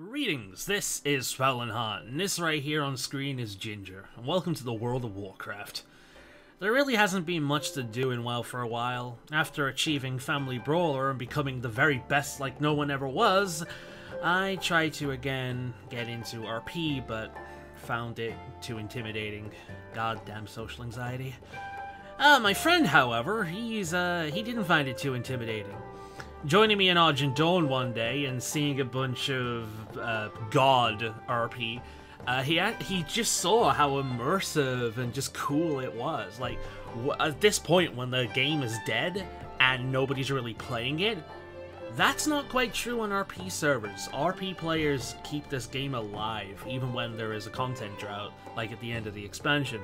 Greetings, this is Faolan, and this right here on screen is Ginger, and welcome to the world of Warcraft. There really hasn't been much to do in WoW for a while. After achieving Family Brawler and becoming the very best like no one ever was, I tried to again get into RP, but found it too intimidating. Goddamn social anxiety. My friend, however, he didn't find it too intimidating. Joining me in Argent Dawn one day and seeing a bunch of God RP, he just saw how immersive and just cool it was. Like, at this point when the game is dead and nobody's really playing it, that's not quite true on RP servers. RP players keep this game alive even when there is a content drought, like at the end of the expansion.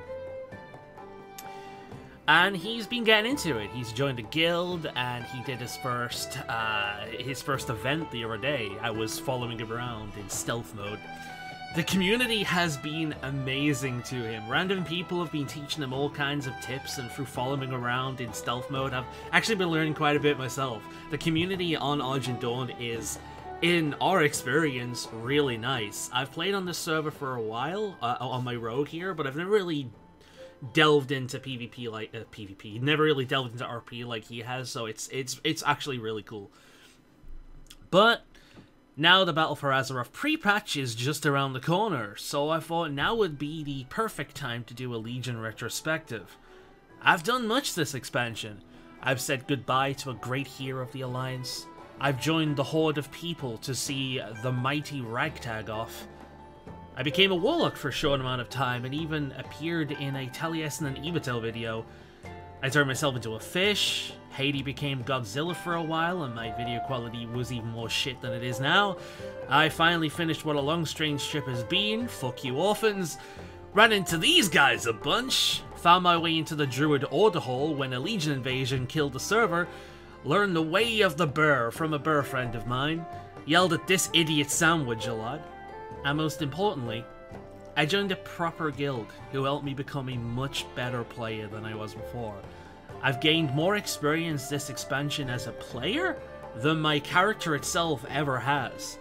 And he's been getting into it. He's joined a guild, and he did his first event the other day. I was following him around in stealth mode. The community has been amazing to him. Random people have been teaching him all kinds of tips, and through following around in stealth mode, I've actually been learning quite a bit myself. The community on Argent Dawn is, in our experience, really nice. I've played on this server for a while, on my rogue here, but I've never really delved into PvP like PvP. Never really delved into RP like he has, so it's actually really cool. But now the Battle for Azeroth pre-patch is just around the corner, so I thought now would be the perfect time to do a Legion retrospective. I've done much this expansion. I've said goodbye to a great hero of the Alliance. I've joined the horde of people to see the mighty Ragtag off. I became a warlock for a short amount of time and even appeared in a Taliesin and Evitel video. I turned myself into a fish, Haiti became Godzilla for a while, and my video quality was even more shit than it is now. I finally finished what a long strange trip has been, fuck you orphans, ran into these guys a bunch, found my way into the Druid Order Hall when a Legion invasion killed the server, learned the way of the burr from a burr friend of mine, yelled at this idiot sandwich a lot, and most importantly, I joined a proper guild who helped me become a much better player than I was before. I've gained more experience this expansion as a player than my character itself ever has.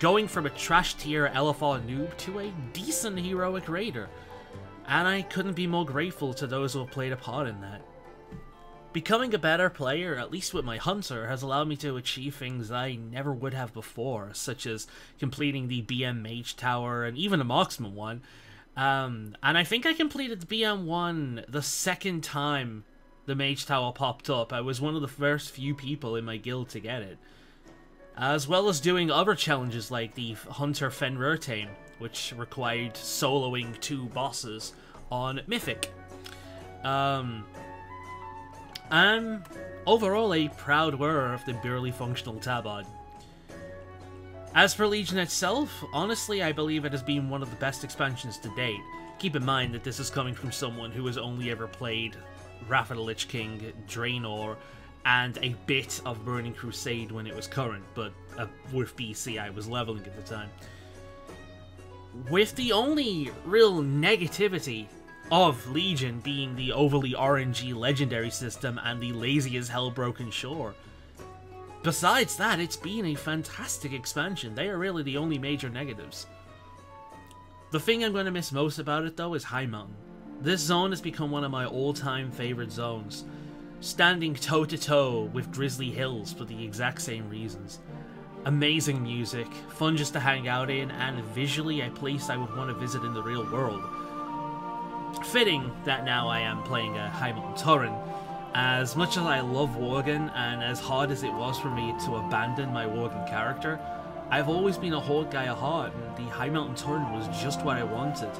Going from a trash tier LFR noob to a decent heroic raider. And I couldn't be more grateful to those who have played a part in that. Becoming a better player, at least with my Hunter, has allowed me to achieve things I never would have before, such as completing the BM Mage Tower and even a Marksman one. And I think I completed the BM one the second time the Mage Tower popped up. I was one of the first few people in my guild to get it. As well as doing other challenges like the Hunter Fenrir Tame, which required soloing 2 bosses on Mythic. I'm overall a proud wearer of the barely functional tabard. As for Legion itself, honestly I believe it has been one of the best expansions to date. Keep in mind that this is coming from someone who has only ever played Wrath of the Lich King, Draenor, and a bit of Burning Crusade when it was current, but with BC I was leveling at the time. With the only real negativity of Legion being the overly RNG legendary system and the lazy as hell broken shore. Besides that, it's been a fantastic expansion. They are really the only major negatives. The thing I'm going to miss most about it though is High Mountain. This zone has become one of my all-time favorite zones, standing toe-to-toe with Grizzly Hills for the exact same reasons. Amazing music, fun just to hang out in, and visually a place I would want to visit in the real world. Fitting that now I am playing a High Mountain Tauren. As much as I love Worgen, and as hard as it was for me to abandon my Worgen character, I've always been a Horde guy at heart, and the High Mountain Tauren was just what I wanted.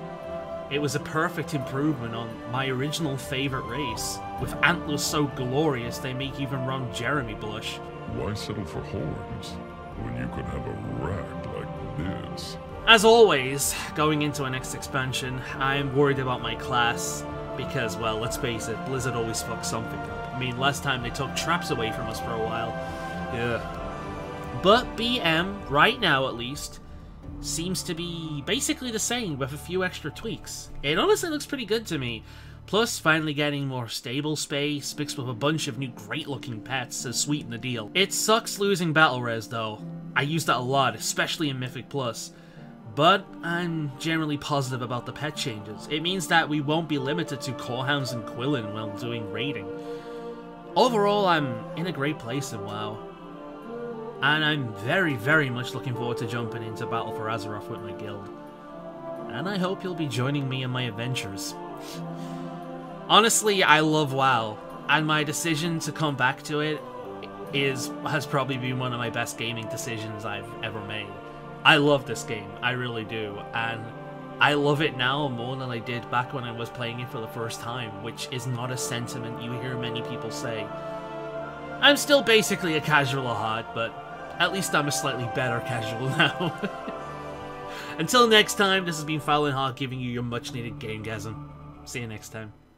It was a perfect improvement on my original favourite race, with antlers so glorious they make even Ron Jeremy blush. Why settle for horns when you could have a rag like this? As always, going into our next expansion, I'm worried about my class, because, well, let's face it, Blizzard always fucks something up. I mean, last time they took traps away from us for a while. Yeah. But BM, right now at least, seems to be basically the same with a few extra tweaks. It honestly looks pretty good to me. Plus, finally getting more stable space, mixed with a bunch of new great looking pets to sweeten the deal. It sucks losing battle res though. I use that a lot, especially in Mythic Plus. But I'm generally positive about the pet changes. It means that we won't be limited to Corehounds and Quillen while doing raiding. Overall, I'm in a great place in WoW. And I'm very, very much looking forward to jumping into Battle for Azeroth with my guild. And I hope you'll be joining me in my adventures. Honestly, I love WoW, and my decision to come back to it has probably been one of my best gaming decisions I've ever made. I love this game, I really do, and I love it now more than I did back when I was playing it for the first time, which is not a sentiment you hear many people say. I'm still basically a casual at heart, but at least I'm a slightly better casual now. Until next time, this has been Faolan giving you your much needed gamegasm. See you next time.